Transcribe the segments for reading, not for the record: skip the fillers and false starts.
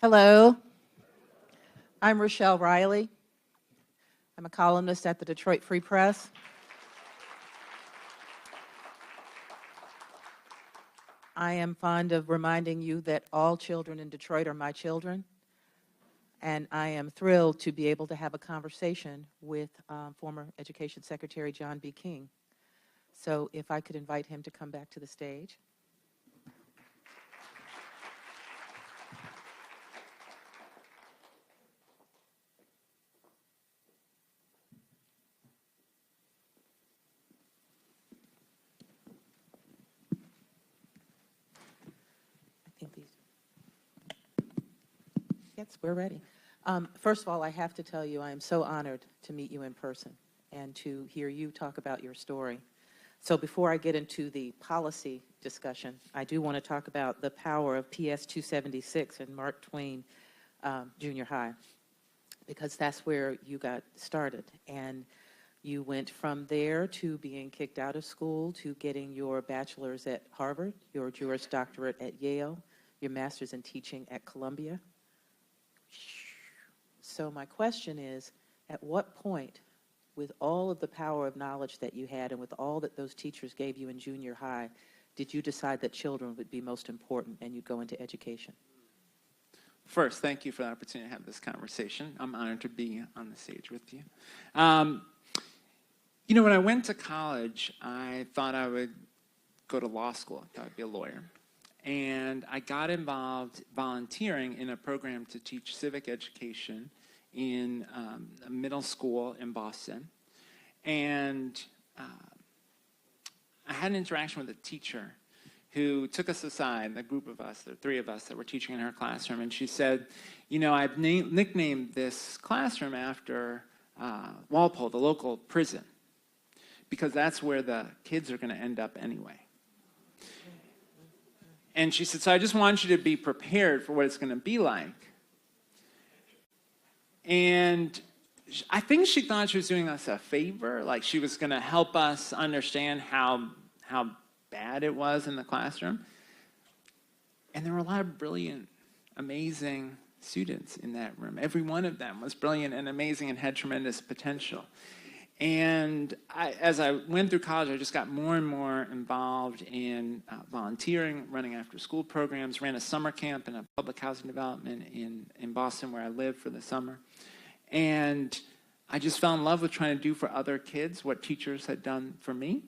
Hello, I'm Rochelle Riley. I'm a columnist at the Detroit Free Press. I am fond of reminding you that all children in Detroit are my children, and I am thrilled to be able to have a conversation with former Education Secretary John B. King. So if I could invite him to come back to the stage. Yes, we're ready. First of all, I have to tell you, I am so honored to meet you in person and to hear you talk about your story. So before I get into the policy discussion, I do want to talk about the power of PS 276 and Mark Twain Junior High, because that's where you got started. And you went from there to being kicked out of school to getting your bachelor's at Harvard, your Juris Doctorate at Yale, your master's in teaching at Columbia. So my question is, at what point, with all of the power of knowledge that you had and with all that those teachers gave you in junior high, did you decide that children would be most important and you'd go into education? First, thank you for the opportunity to have this conversation. I'm honored to be on the stage with you. When I went to college, I thought I would go to law school. I thought I'd be a lawyer. And I got involved volunteering in a program to teach civic education in a middle school in Boston. And I had an interaction with a teacher who took us aside, the group of us, the three of us that were teaching in her classroom, and she said, I've nicknamed this classroom after Walpole, the local prison, because that's where the kids are going to end up anyway. And she said, so I just want you to be prepared for what it's going to be like. And I think she thought she was doing us a favor, like she was going to help us understand how bad it was in the classroom. And there were a lot of brilliant, amazing students in that room. Every one of them was brilliant and amazing and had tremendous potential. And as I went through college, I just got more and more involved in volunteering, running after school programs, ran a summer camp in a public housing development in Boston where I lived for the summer. And I just fell in love with trying to do for other kids what teachers had done for me,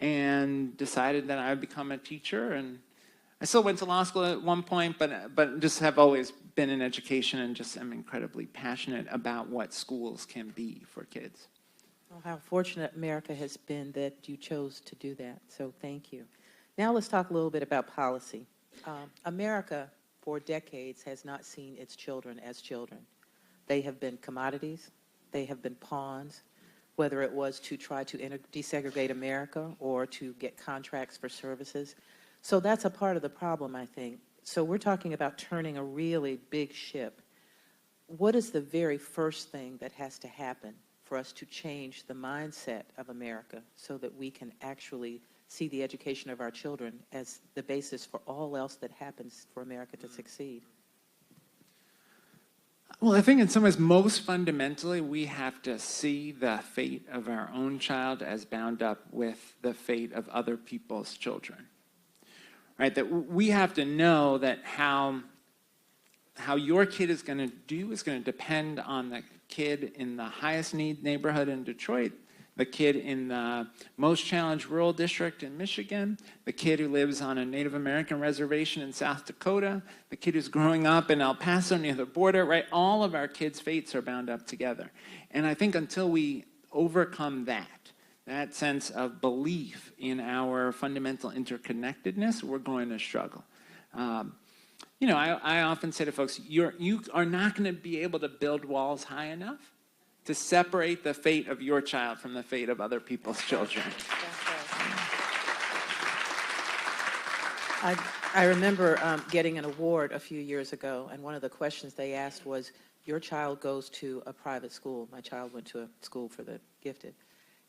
and decided that I would become a teacher. And I still went to law school at one point, but just have always been in education and just am incredibly passionate about what schools can be for kids. Well, how fortunate America has been that you chose to do that, so thank you. Now let's talk a little bit about policy. America, for decades, has not seen its children as children. They have been commodities, they have been pawns, whether it was to try to desegregate America or to get contracts for services. So that's a part of the problem, I think. So we're talking about turning a really big ship. What is the very first thing that has to happen for us to change the mindset of America so that we can actually see the education of our children as the basis for all else that happens for America to succeed? Well, I think in some ways, most fundamentally, we have to see the fate of our own child as bound up with the fate of other people's children. Right? That we have to know that how your kid is going to do is going to depend on the kid in the highest need neighborhood in Detroit, the kid in the most challenged rural district in Michigan, the kid who lives on a Native American reservation in South Dakota, the kid who's growing up in El Paso near the border, right? All of our kids' fates are bound up together. And I think until we overcome that sense of belief in our fundamental interconnectedness, we're going to struggle. I often say to folks, you are not going to be able to build walls high enough to separate the fate of your child from the fate of other people's children. I remember getting an award a few years ago, and one of the questions they asked was, your child goes to a private school. My child went to a school for the gifted.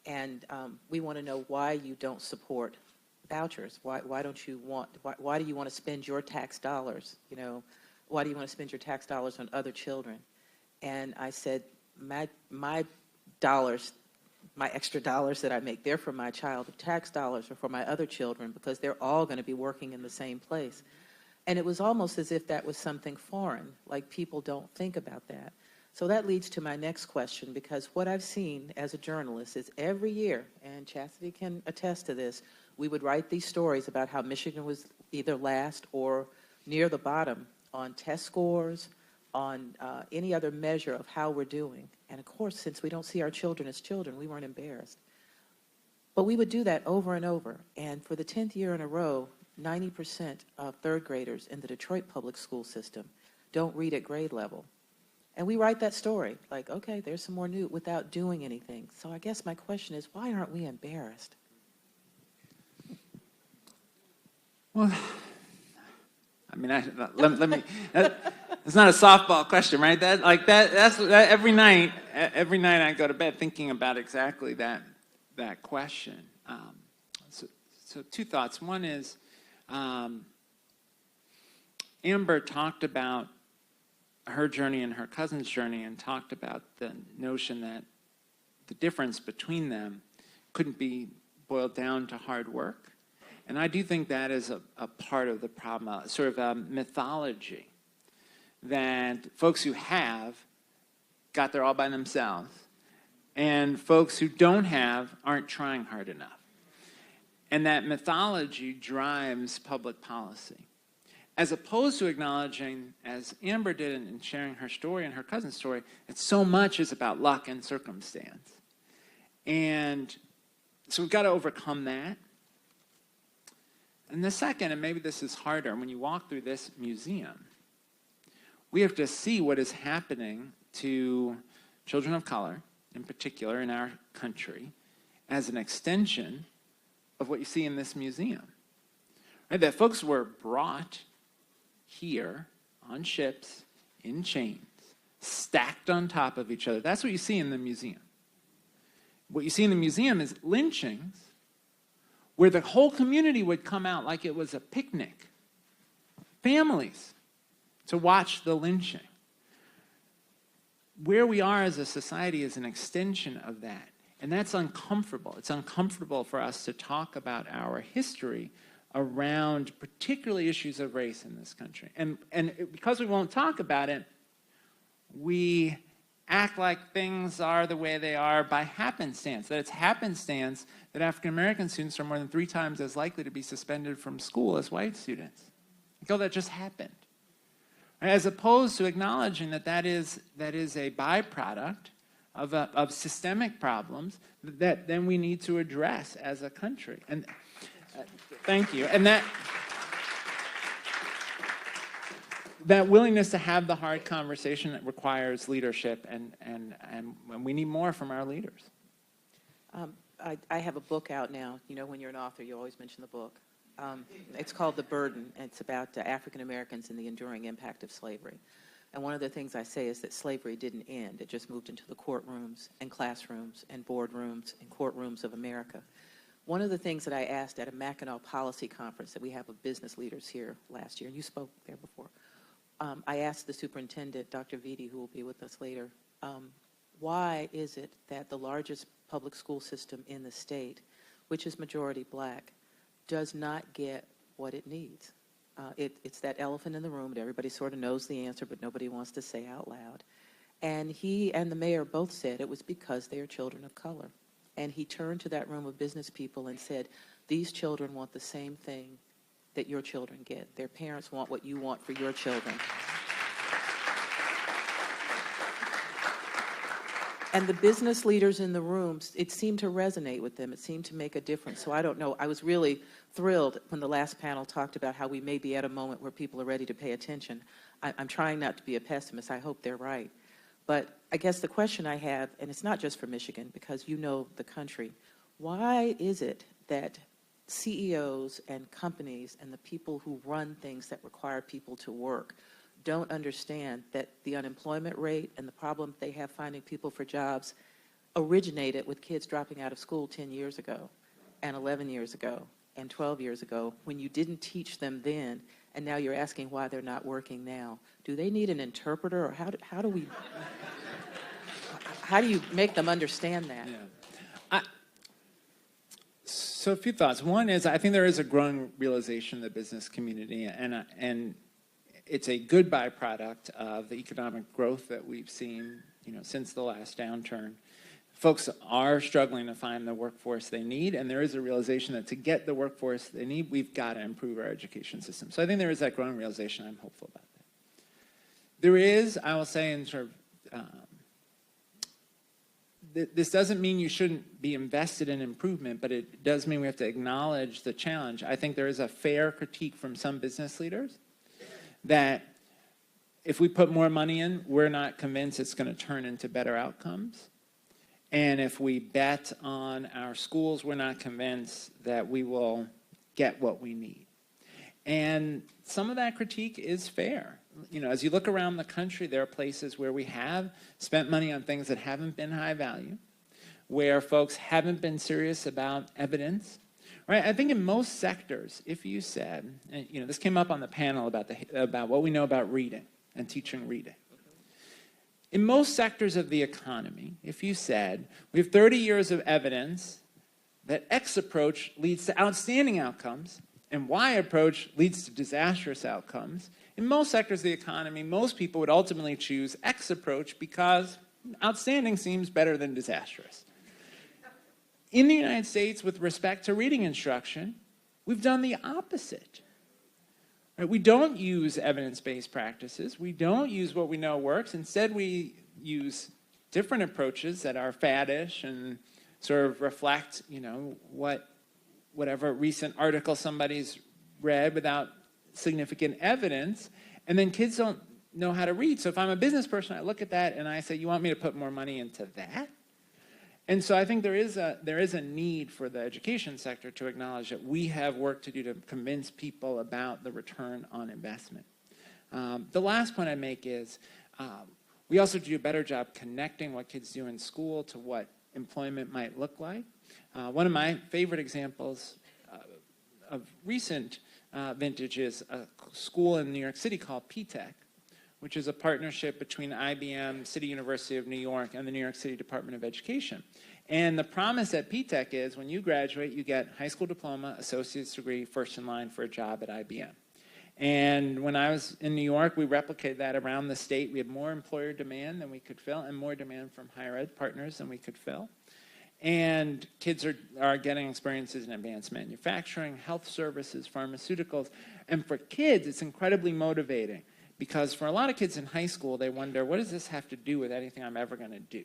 And we want to know why you don't support vouchers. Why do you want to spend your tax dollars, why do you want to spend your tax dollars on other children? And I said, my dollars, my extra dollars that I make, they're for my child. The tax dollars are for my other children because they're all going to be working in the same place. And it was almost as if that was something foreign, like people don't think about that. So that leads to my next question, because what I've seen as a journalist is every year, and Chastity can attest to this, we would write these stories about how Michigan was either last or near the bottom on test scores, on any other measure of how we're doing. And of course, since we don't see our children as children, we weren't embarrassed. But we would do that over and over. And for the 10th year in a row, 90% of third graders in the Detroit public school system don't read at grade level. And we write that story, like, okay, there's some more new, without doing anything. So I guess my question is, why aren't we embarrassed? Well, I mean, let me. It's not a softball question, right? That's every night I go to bed thinking about exactly that question. So two thoughts. One is, Amber talked about her journey and her cousin's journey, and talked about the notion that the difference between them couldn't be boiled down to hard work. And I do think that is a part of the problem, sort of a mythology that folks who have got there all by themselves, and folks who don't have aren't trying hard enough. And that mythology drives public policy, as opposed to acknowledging, as Amber did in sharing her story and her cousin's story, that so much is about luck and circumstance. And so we've got to overcome that. And the second, and maybe this is harder, when you walk through this museum, we have to see what is happening to children of color, in particular in our country, as an extension of what you see in this museum. Right? That folks were brought here on ships, in chains, stacked on top of each other. That's what you see in the museum. What you see in the museum is lynchings, where the whole community would come out like it was a picnic. Families to watch the lynching. Where we are as a society is an extension of that. And that's uncomfortable. It's uncomfortable for us to talk about our history around particularly issues of race in this country. And because we won't talk about it, we act like things are the way they are by happenstance, that it's happenstance that African American students are more than 3 times as likely to be suspended from school as white students. Like, oh, that just happened. As opposed to acknowledging that is a byproduct of systemic problems that then we need to address as a country. And thank you. And that willingness to have the hard conversation that requires leadership, and we need more from our leaders. I have a book out now. You know, when you're an author, you always mention the book. It's called The Burden, and it's about African Americans and the enduring impact of slavery. And one of the things I say is that slavery didn't end. It just moved into the courtrooms and classrooms and boardrooms and courtrooms of America. One of the things that I asked at a Mackinac policy conference that we have of business leaders here last year, and you spoke there before, I asked the superintendent, Dr. Vitti, who will be with us later, why is it that the largest public school system in the state, which is majority black, does not get what it needs? It's that elephant in the room that everybody sort of knows the answer, but nobody wants to say out loud. And he and the mayor both said it was because they are children of color. And he turned to that room of business people and said, these children want the same thing that your children get. Their parents want what you want for your children. And the business leaders in the rooms, it seemed to resonate with them. It seemed to make a difference. So I don't know. I was really thrilled when the last panel talked about how we may be at a moment where people are ready to pay attention. I'm trying not to be a pessimist. I hope they're right. But I guess the question I have, and it's not just for Michigan, because you know the country, why is it that CEOs and companies and the people who run things that require people to work don't understand that the unemployment rate and the problem they have finding people for jobs originated with kids dropping out of school 10 years ago and 11 years ago and 12 years ago when you didn't teach them then, and now you're asking why they're not working now? Do they need an interpreter, or how do you make them understand that? Yeah. So a few thoughts. One is, I think there is a growing realization in the business community, and it's a good byproduct of the economic growth that we've seen, since the last downturn. Folks are struggling to find the workforce they need, and there is a realization that to get the workforce they need, we've got to improve our education system. So I think there is that growing realization. I'm hopeful about that. There is, I will say, in sort of, this doesn't mean you shouldn't be invested in improvement, but it does mean we have to acknowledge the challenge. I think there is a fair critique from some business leaders that if we put more money in, we're not convinced it's going to turn into better outcomes. And if we bet on our schools, we're not convinced that we will get what we need. And some of that critique is fair. As you look around the country, there are places where we have spent money on things that haven't been high value, where folks haven't been serious about evidence. Right? I think in most sectors, if you said, and this came up on the panel about what we know about reading and teaching reading. In most sectors of the economy, if you said, we have 30 years of evidence that X approach leads to outstanding outcomes and Y approach leads to disastrous outcomes, in most sectors of the economy, most people would ultimately choose X approach because outstanding seems better than disastrous. In the United States, with respect to reading instruction, we've done the opposite. Right? We don't use evidence-based practices. We don't use what we know works. Instead, we use different approaches that are faddish and sort of reflect, whatever recent article somebody's read without significant evidence, and then kids don't know how to read. So if I'm a business person, I look at that and I say, you want me to put more money into that? And so I think there is a need for the education sector to acknowledge that we have work to do to convince people about the return on investment. The last point I make is we also do a better job connecting what kids do in school to what employment might look like. One of my favorite examples of recent vintage is a school in New York City called P-Tech, which is a partnership between IBM, City University of New York, and the New York City Department of Education. And the promise at P-Tech is when you graduate, you get high school diploma, associate's degree, first in line for a job at IBM. And when I was in New York, we replicated that around the state. We had more employer demand than we could fill and more demand from higher ed partners than we could fill. And kids are getting experiences in advanced manufacturing, health services, pharmaceuticals. And for kids, it's incredibly motivating because for a lot of kids in high school, they wonder, what does this have to do with anything I'm ever going to do?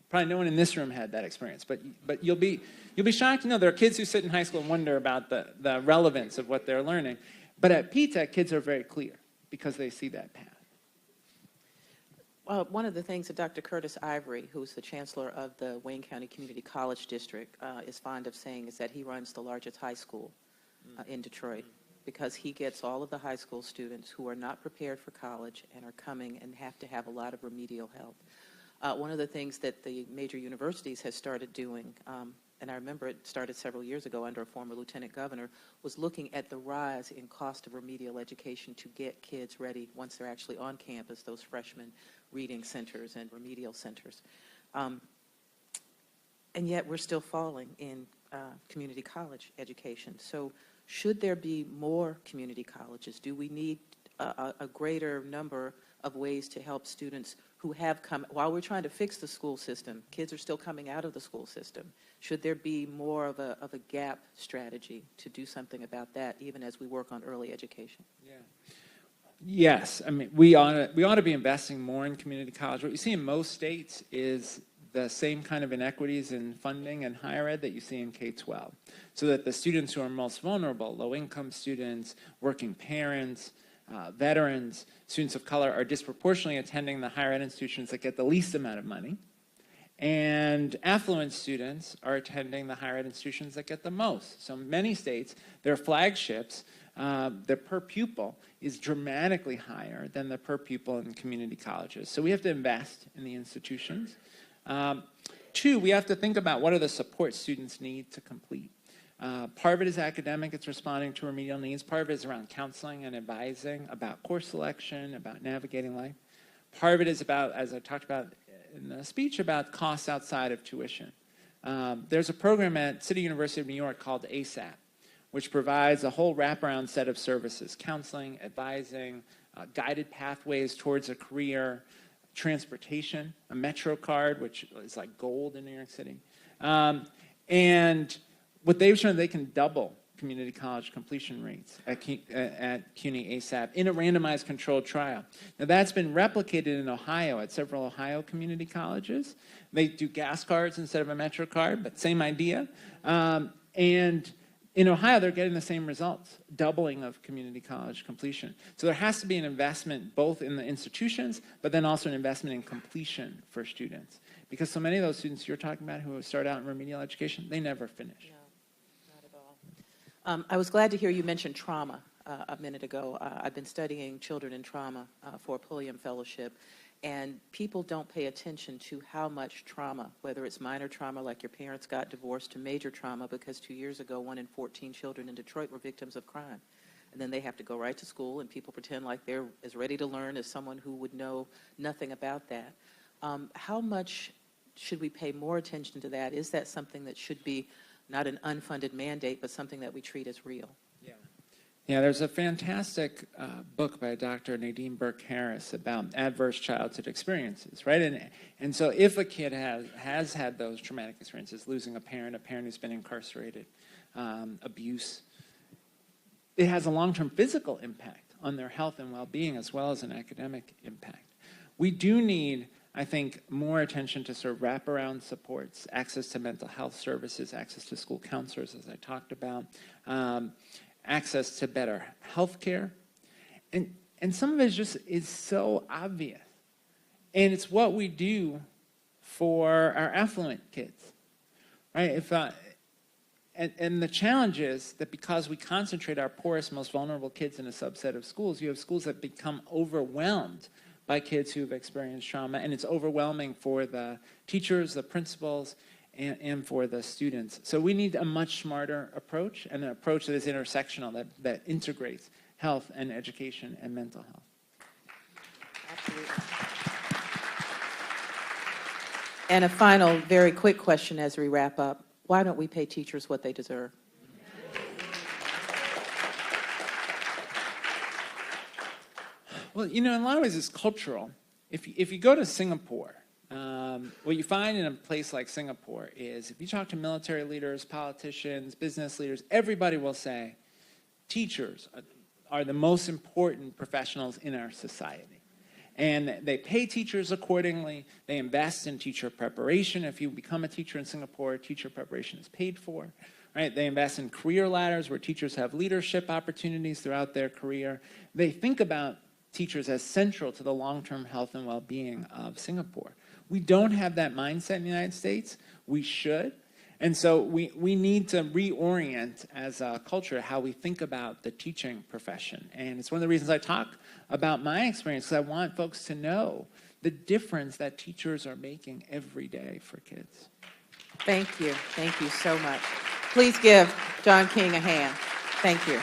Probably no one in this room had that experience, but you'll be shocked to know there are kids who sit in high school and wonder about the relevance of what they're learning. But at P-Tech, kids are very clear because they see that path. One of the things that Dr. Curtis Ivory, who's the chancellor of the Wayne County Community College District, is fond of saying is that he runs the largest high school in Detroit because he gets all of the high school students who are not prepared for college and are coming and have to have a lot of remedial help. One of the things that the major universities has started doing, and I remember it started several years ago under a former lieutenant governor, was looking at the rise in cost of remedial education to get kids ready once they're actually on campus, those freshman reading centers and remedial centers. And yet we're still falling in community college education. So should there be more community colleges? Do we need a greater number of ways to help students who have come, while we're trying to fix the school system, kids are still coming out of the school system. Should there be more of a gap strategy to do something about that, even as we work on early education? Yeah. Yes, I mean, we ought to be investing more in community college. What you see in most states is the same kind of inequities in funding and higher ed that you see in K-12. So that the students who are most vulnerable, low-income students, working parents, veterans, students of color are disproportionately attending the higher ed institutions that get the least amount of money. And affluent students are attending the higher ed institutions that get the most. So in many states, their flagships, the per pupil is dramatically higher than the per pupil in community colleges. So we have to invest in the institutions. Two, we have to think about what are the support students need to complete. Part of it is academic, it's responding to remedial needs. Part of it is around counseling and advising about course selection, about navigating life. Part of it is about, as I talked about in the speech, about costs outside of tuition. There's a program at City University of New York called ASAP, which provides a whole wraparound set of services: counseling, advising, guided pathways towards a career, transportation, a Metro card, which is like gold in New York City. And what they've shown, they can double community college completion rates at CUNY ASAP in a randomized controlled trial. Now that's been replicated in Ohio at several Ohio community colleges. They do gas cards instead of a Metro card, but same idea. And in Ohio, they're getting the same results, doubling of community college completion. So there has to be an investment both in the institutions, but then also an investment in completion for students. Because so many of those students you're talking about who start out in remedial education, they never finish. No, not at all. I was glad to hear you mention trauma a minute ago. I've been studying children in trauma for a Pulliam Fellowship, and people don't pay attention to how much trauma, whether it's minor trauma like your parents got divorced, to major trauma, because 2 years ago, 1 in 14 children in Detroit were victims of crime. And then they have to go right to school, and people pretend like they're as ready to learn as someone who would know nothing about that. How much should we pay more attention to that? Is that something that should be not an unfunded mandate, but something that we treat as real? Yeah, there's a fantastic book by Dr. Nadine Burke-Harris about adverse childhood experiences, right? And so if a kid has had those traumatic experiences, losing a parent who's been incarcerated, abuse, it has a long-term physical impact on their health and well-being as well as an academic impact. We do need, I think, more attention to sort of wraparound supports, access to mental health services, access to school counselors, as I talked about, access to better health care. And some of it is so obvious. And it's what we do for our affluent kids, right? And the challenge is that because we concentrate our poorest, most vulnerable kids in a subset of schools, you have schools that become overwhelmed by kids who've experienced trauma, and it's overwhelming for the teachers, the principals, and for the students. So we need a much smarter approach, and an approach that is intersectional, that integrates health and education and mental health. Absolutely. And a final, very quick question as we wrap up. Why don't we pay teachers what they deserve? Well, in a lot of ways, it's cultural. If you go to Singapore, what you find in a place like Singapore is if you talk to military leaders, politicians, business leaders, everybody will say teachers are the most important professionals in our society. And they pay teachers accordingly. They invest in teacher preparation. If you become a teacher in Singapore, teacher preparation is paid for. Right? They invest in career ladders where teachers have leadership opportunities throughout their career. They think about teachers as central to the long-term health and well-being of Singapore. We don't have that mindset in the United States. We should. And so we need to reorient as a culture how we think about the teaching profession. And it's one of the reasons I talk about my experience, because I want folks to know the difference that teachers are making every day for kids. Thank you. Thank you so much. Please give John King a hand. Thank you.